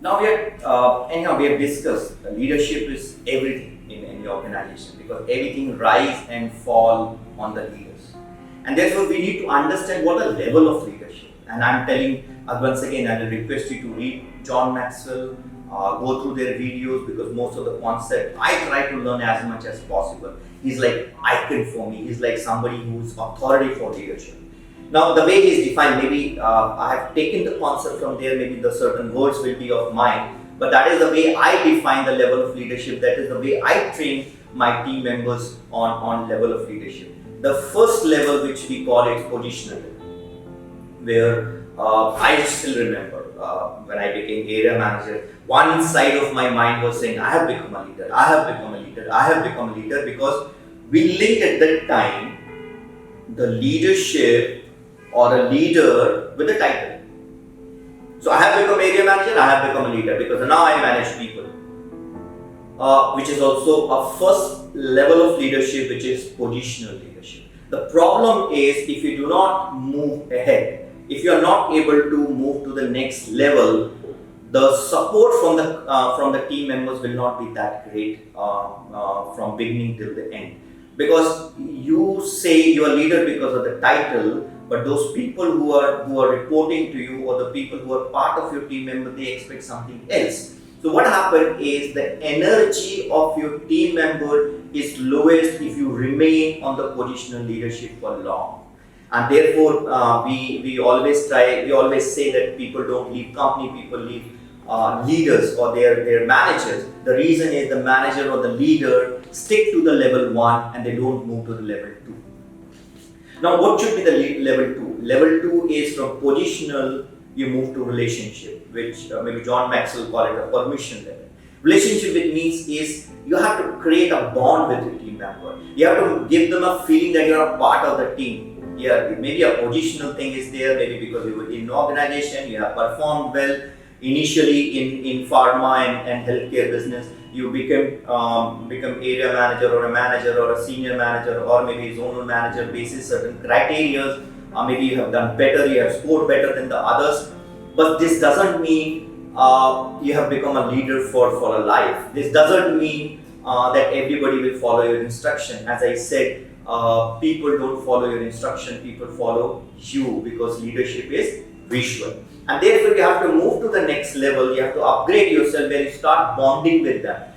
Now anyhow we have discussed leadership is everything in any organization because everything rise and fall on the leaders, and therefore we need to understand what the level of leadership. And I'm telling once again, I will request you to read John Maxwell, go through their videos because most of the concept I try to learn as much as possible. He's like icon for me. He's like somebody who's authority for leadership. Now, the way he is defined, maybe I have taken the concept from there, maybe the certain words will be of mine, but that is the way I define the level of leadership. That is the way I train my team members on level of leadership. The first level, which we call it positional level, where I still remember when I became area manager, one side of my mind was saying, I have become a leader, I have become a leader, I have become a leader, because we linked at that time the leadership or a leader with a title. So I have become area manager, I have become a leader because now I manage people. Which is also a first level of leadership, which is positional leadership. The problem is if you do not move ahead, if you are not able to move to the next level, the support from the team members will not be that great from beginning till the end. Because you say you are leader because of the title, but those people who are reporting to you or the people who are part of your team member, they expect something else. So what happened is the energy of your team member is lowest if you remain on the positional leadership for long. And therefore we always say that people don't leave company, people leave leaders or their managers. The reason is the manager or the leader stick to the level 1 and they don't move to the level 2. Now, what should be the level 2? Level 2 is from positional, you move to relationship, which maybe John Maxwell call it a permission level. Relationship, it means is you have to create a bond with your team member. You have to give them a feeling that you are a part of the team. Yeah, maybe a positional thing is there, maybe because you were in an organization, you have performed well. Initially in pharma and healthcare business, you become area manager or a manager or a senior manager or maybe zonal manager basis certain criteria. Maybe you have done better, you have scored better than the others. But this doesn't mean you have become a leader for a life. This doesn't mean that everybody will follow your instruction. As I said, people don't follow your instruction, people follow you because leadership is visual. And therefore you have to move to the next level, you have to upgrade yourself where you start bonding with them.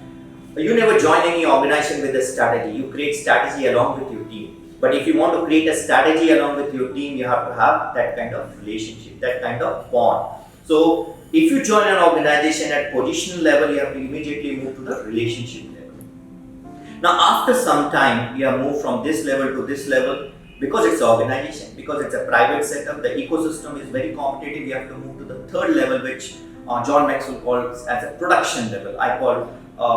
You never join any organization with a strategy, you create strategy along with your team. But if you want to create a strategy along with your team, you have to have that kind of relationship, that kind of bond. So if you join an organization at positional level, you have to immediately move to the relationship level. Now after some time, you have moved from this level to this level. Because it's an organization, because it's a private setup, the ecosystem is very competitive, you have to move to the third level, which John Maxwell calls as a production level. I call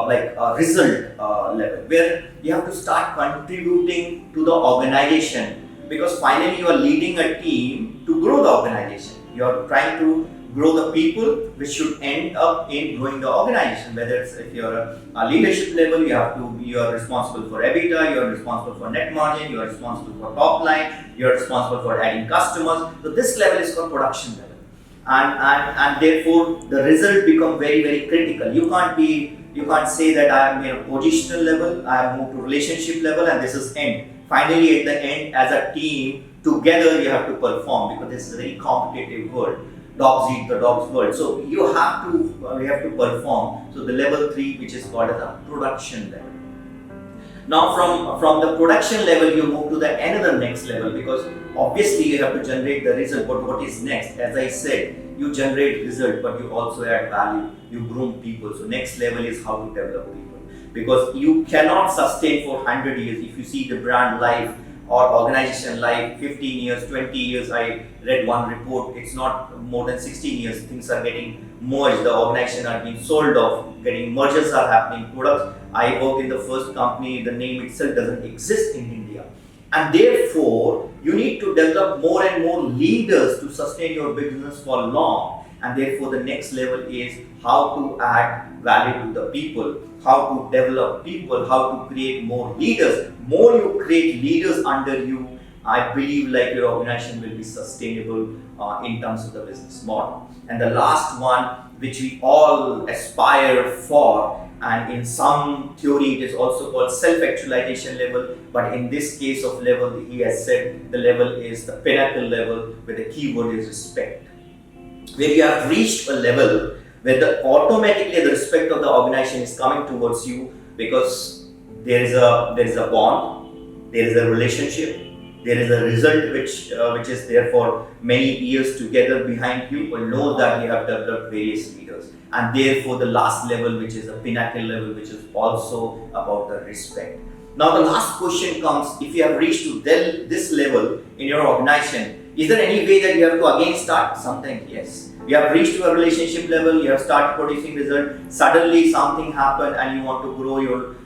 like a result level, where you have to start contributing to the organization, because finally you are leading a team to grow the organization. You are trying to grow the people, which should end up in growing the organization. Whether it's if you're a leadership level, you are responsible for EBITDA, you are responsible for net margin, you are responsible for top line, you are responsible for adding customers. So this level is called production level, and therefore the result become very, very critical. You can't say that I am in a positional level, I have moved to relationship level, and this is end. Finally, at the end, as a team together, you have to perform because this is a very competitive world. Dogs eat the dog's world. So we have to perform. So the level 3, which is called as a production level. Now from the production level, you move to the another next level, because obviously you have to generate the result. But what is next? As I said, you generate result, but you also add value. You groom people. So next level is how to develop people, because you cannot sustain for 100 years. If you see the brand life or organization life, 15 years, 20 years, I read one report, it's not more than 16 years, things are getting merged, the organization are being sold off, mergers are happening, products. I work in the first company, the name itself doesn't exist in India. And therefore, you need to develop more and more leaders to sustain your business for long. And therefore, the next level is how to add value to the people, how to develop people, how to create more leaders. More you create leaders under you, I believe like your organization will be sustainable in terms of the business model. And the last one, which we all aspire for, and in some theory it is also called self-actualization level, but in this case of level, he has said the level is the pinnacle level, where the key word is respect. Where you have reached a level where automatically the respect of the organization is coming towards you, because there is a bond, there is a relationship, there is a result which is there for many years together behind you. People know that you have developed various leaders, and therefore the last level, which is a pinnacle level, which is also about the respect. Now the last question comes: if you have reached to this level in your organization, is there any way that you have to again start something? Yes. You have reached to a relationship level, you have started producing result, suddenly something happened and you want to grow your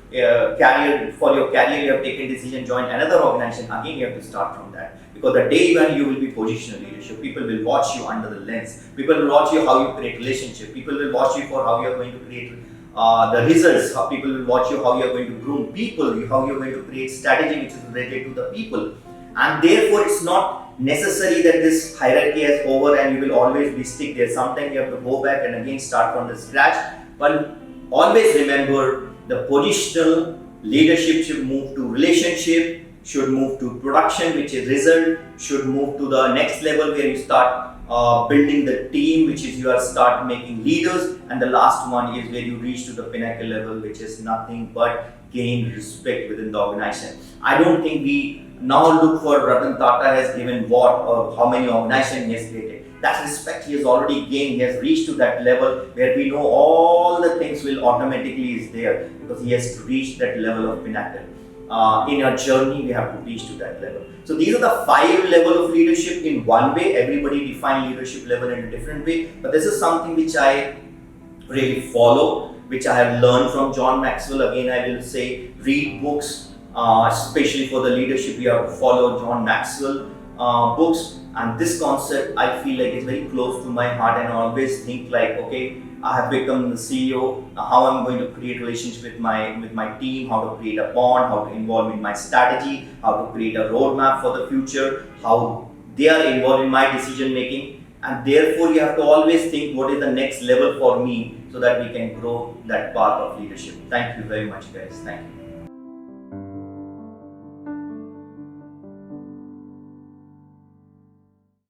career. For your career, you have taken decision, join another organization, again you have to start from that. Because the day when you will be positional leadership, people will watch you under the lens, people will watch you how you create relationship, people will watch you for how you are going to create the results, how people will watch you how you are going to groom people, how you are going to create strategy which is related to the people. And therefore it's not necessary that this hierarchy is over and you will always be stick there. Sometimes you have to go back and again start from the scratch. But always remember, the positional leadership should move to relationship, should move to production, which is result, should move to the next level where you start building the team, which is you are start making leaders, and the last one is where you reach to the pinnacle level, which is nothing but gain respect within the organization. I don't think we now look for Ratan Tata has given what or how many organizations he has created. That respect he has already gained. He has reached to that level where we know all the things will automatically is there, because he has reached that level of pinnacle. In our journey, we have to reach to that level. So these are the 5 levels of leadership in one way. Everybody define leadership level in a different way, but this is something which I really follow, which I have learned from John Maxwell. Again, I will say read books, especially for the leadership. You have to follow John Maxwell books, and this concept I feel like is very close to my heart, and I always think like, okay, I have become the CEO. How I'm going to create relationship with my team, how to create a bond, how to involve in my strategy, how to create a roadmap for the future, how they are involved in my decision making, and therefore you have to always think what is the next level for me, so that we can grow that path of leadership. Thank you very much, guys. Thank you.